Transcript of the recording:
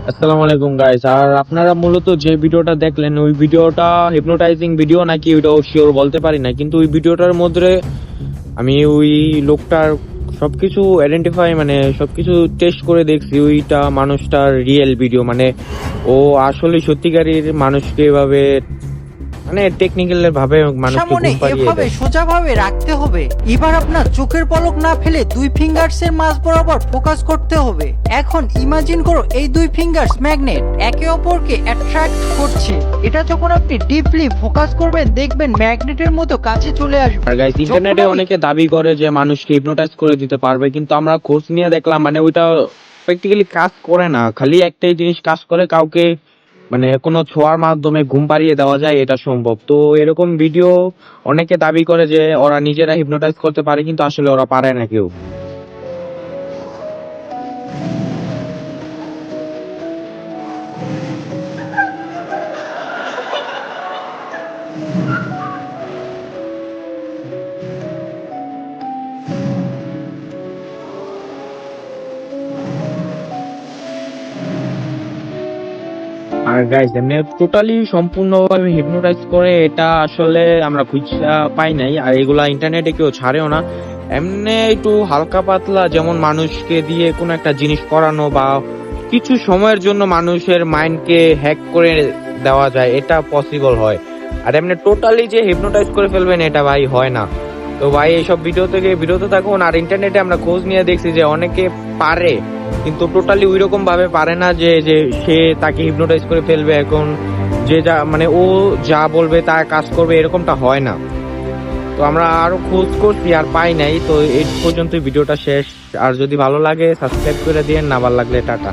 আসসালামু আলাইকুম গাইস। আর আপনারা মূলত যে ভিডিওটা দেখলেন ওই ভিডিওটা হিপনোটাইজিং ভিডিও নাকি ওইটা শিওর বলতে পারি না, কিন্তু ওই ভিডিওটার মধ্যে আমি ওই লোকটার সবকিছু আইডেন্টিফাই মানে সবকিছু টেস্ট করে দেখছি ওইটা মানুষটার রিয়েল ভিডিও। মানে ও আসলে সত্যিকারের মানুষকে এভাবে মানে টেকনিক্যাল ভাবে মানুষকে সামনে ঘুম পাড়িয়ে এভাবে দেয়। সোজাভাবে রাখতে হবে। এবার আপনার চোখের পলক না ফেলে দুই ফিঙ্গার্স এর মাঝ বরাবর ফোকাস করতে হবে। এখন ইমাজিন করো এই দুই ফিঙ্গার্স ম্যাগনেট একে অপরকে অ্যাট্রাক্ট করছে। এটা যখন আপনি ডিপলি ফোকাস করবেন দেখবেন ম্যাগনেটের মতো কাছে চলে আসবে। আর গাইস, ইন্টারনেটে অনেকে দাবি করে যে মানুষকে হিপনোটাইজ করে দিতে পারবে, কিন্তু আমরা খোঁজ নিয়ে দেখলাম মানে ওইটা প্র্যাকটিক্যালি কাজ করে না। খালি একটাই জিনিস কাজ করে, কাউকে মানে কোনো ছোঁয়ার মাধ্যমে ঘুম পাড়িয়ে দেওয়া যায়, এটা সম্ভব। তো এরকম ভিডিও অনেকে দাবি করে যে ওরা নিজেরা হিপনোটাইজ করতে পারে, কিন্তু আসলে ওরা পারে না কেউ। আর গাইস, এমনি টোটালি সম্পূর্ণভাবে হিপনোটাইজ করে এটা আসলে আমরা খুঁজা পাই নাই, আর এগুলা ইন্টারনেটে কেউ ছাড়েও না। এমনি একটু হালকা পাতলা, যেমন মানুষকে দিয়ে কোনো একটা জিনিস করানো বা কিছু সময়ের জন্য মানুষের মাইন্ডকে হ্যাক করে দেওয়া যায়, এটা পসিবল হয়। আর এমনি টোটালি যে হিপনোটাইজ করে ফেলবেন এটা ভাই হয় না। তো ভাই এইসব ভিডিও থেকে বিরত থাকুন। আর ইন্টারনেটে আমরা খোঁজ নিয়ে দেখছি যে অনেকে পারে, কিন্তু টোটালি ওইরকম ভাবে পারে না যে যে সে তাকে হিপনোটাইজ করে ফেলবে। এখন যে যা মানে ও যা বলবে তা কাজ করবে, এরকমটা হয় না। তো আমরা আরো খোঁজ করছি আর পাই নাই। তো এই পর্যন্ত ভিডিওটা শেষ। আর যদি ভালো লাগে সাবস্ক্রাইব করে দিয়েন, না ভালো লাগলে টাটা।